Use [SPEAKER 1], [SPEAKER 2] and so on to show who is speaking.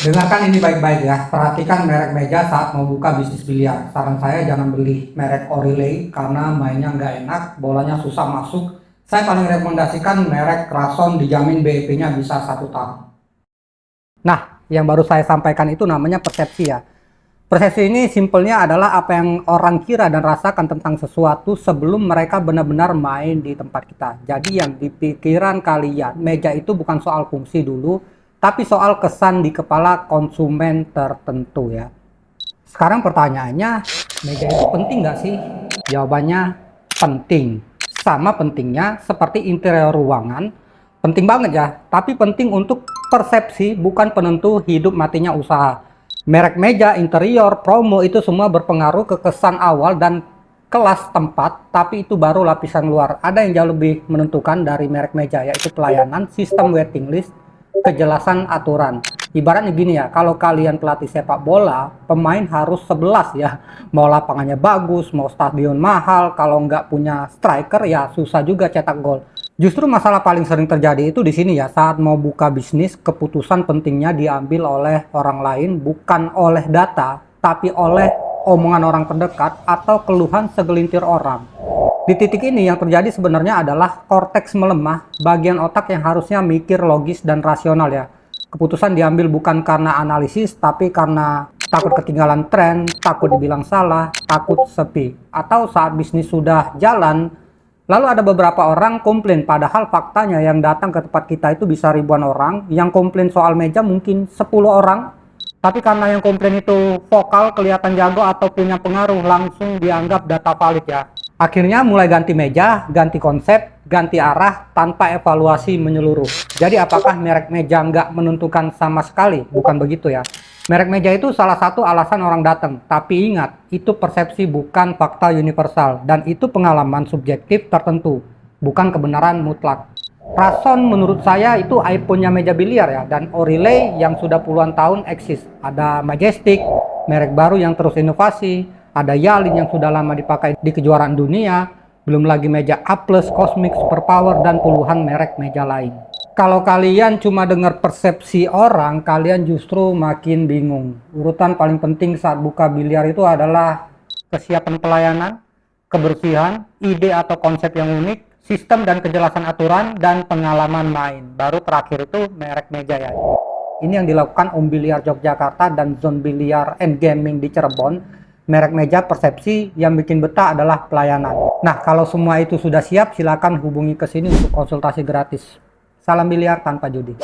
[SPEAKER 1] Dengarkan ini baik-baik ya, perhatikan merek meja saat mau buka bisnis biliar. Saran saya jangan beli merek Orilei karena mainnya nggak enak, bolanya susah masuk. Saya paling rekomendasikan merek Krason, dijamin BEP-nya bisa 1 tahun. Nah, yang baru saya sampaikan itu namanya persepsi ya. Persepsi ini simpelnya adalah apa yang orang kira dan rasakan tentang sesuatu sebelum mereka benar-benar main di tempat kita. Jadi yang di pikiran kalian, meja itu bukan soal fungsi dulu, tapi soal kesan di kepala konsumen tertentu ya. Sekarang pertanyaannya, meja itu penting nggak sih? Jawabannya penting. Sama pentingnya seperti interior ruangan, penting banget ya. Tapi penting untuk persepsi, bukan penentu hidup matinya usaha. Merek meja, interior, promo itu semua berpengaruh ke kesan awal dan kelas tempat, tapi itu baru lapisan luar. Ada yang jauh lebih menentukan dari merek meja, yaitu pelayanan, sistem waiting list, kejelasan aturan. Ibaratnya gini ya, kalau kalian pelatih sepak bola, pemain harus 11 ya. Mau lapangannya bagus, mau stadion mahal, kalau nggak punya striker ya susah juga cetak gol. Justru masalah paling sering terjadi itu di sini ya, saat mau buka bisnis, keputusan pentingnya diambil oleh orang lain, bukan oleh data, tapi oleh omongan orang terdekat atau keluhan segelintir orang. Di titik ini yang terjadi sebenarnya adalah korteks melemah, bagian otak yang harusnya mikir logis dan rasional ya. Keputusan diambil bukan karena analisis, tapi karena takut ketinggalan tren, takut dibilang salah, takut sepi. Atau saat bisnis sudah jalan, lalu ada beberapa orang komplain, padahal faktanya yang datang ke tempat kita itu bisa ribuan orang, yang komplain soal meja mungkin 10 orang, tapi karena yang komplain itu vokal, kelihatan jago atau punya pengaruh, langsung dianggap data valid ya. Akhirnya mulai ganti meja, ganti konsep, ganti arah tanpa evaluasi menyeluruh. Jadi apakah merek meja nggak menentukan sama sekali? Bukan begitu ya. Merek meja itu salah satu alasan orang datang. Tapi ingat, itu persepsi bukan fakta universal. Dan itu pengalaman subjektif tertentu, bukan kebenaran mutlak. Krason menurut saya itu iPhone-nya meja biliar ya. Dan Orilei yang sudah puluhan tahun eksis. Ada Majestic, merek baru yang terus inovasi. Ada Yalin yang sudah lama dipakai di kejuaraan dunia, belum lagi meja A+, Cosmic, Superpower, dan puluhan merek meja lain. Kalau kalian cuma dengar persepsi orang, kalian justru makin bingung. Urutan paling penting saat buka biliar itu adalah kesiapan pelayanan, kebersihan, ide atau konsep yang unik, sistem dan kejelasan aturan, dan pengalaman main. Baru terakhir itu merek meja ya. Ini yang dilakukan Om Biliar Yogyakarta dan Zone Biliar and Gaming di Cirebon. Merek meja persepsi, yang bikin betah adalah pelayanan. Nah, kalau semua itu sudah siap, silakan hubungi ke sini untuk konsultasi gratis. Salam biliar tanpa judi.